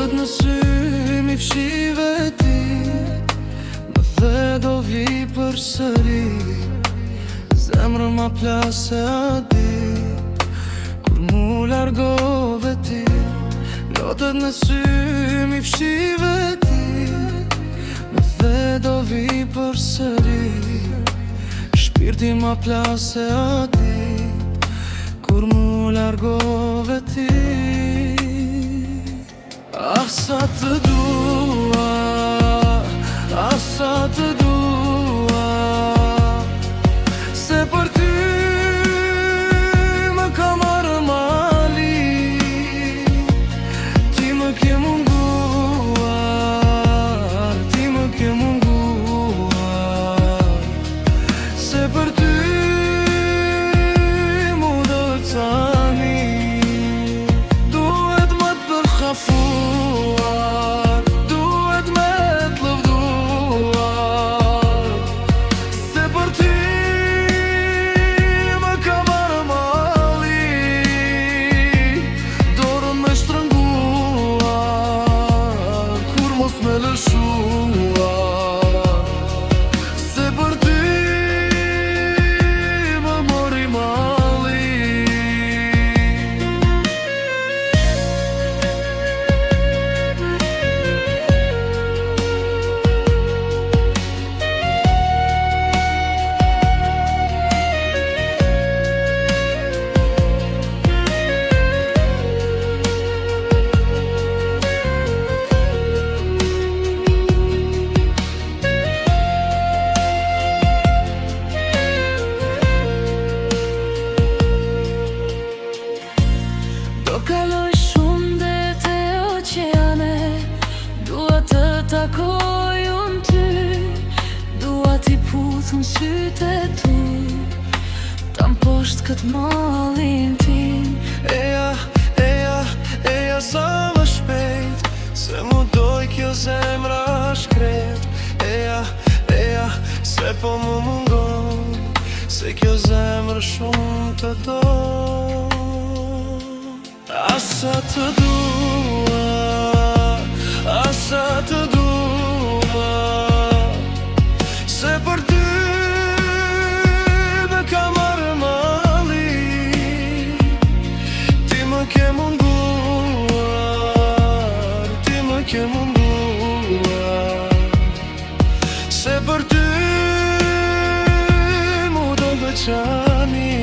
Në sy mi fshive ti, më the do vi për sëri. Zemrë ma plase a di, kur mu largove ti. Lotët në sy mi fshive ti, më the do vi për sëri. Shpirti ma plase a di, kur mu largove ti. Ah, sa të dua, ah, sa të dua, se për ty më ka marrë mali. Ti më ke munguar, ti më ke munguar, se për ty mu do tani. Duhet më të përshkafu, me lëshuar, se për ty më mori mali. Kaloj shumë dete oqeane, dua të takoj unë ty, dua t'i puthun sytë e tu, tam poshtë këtë mallin tim. Eja, sa më shpejt, se mu doj kjo zemra shkret. Eja, se po mu mungon, se kjo zemrë shumë të do. Asa të dua, asa të dua, se për ty më ka marrë mali. Ti më ke munguar, ti më ke munguar, se për ty mu do veçani.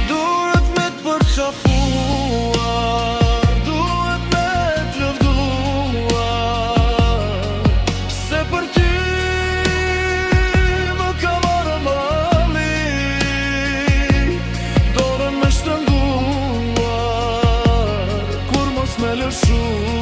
Duhet me t'përqafu, me lëshuar.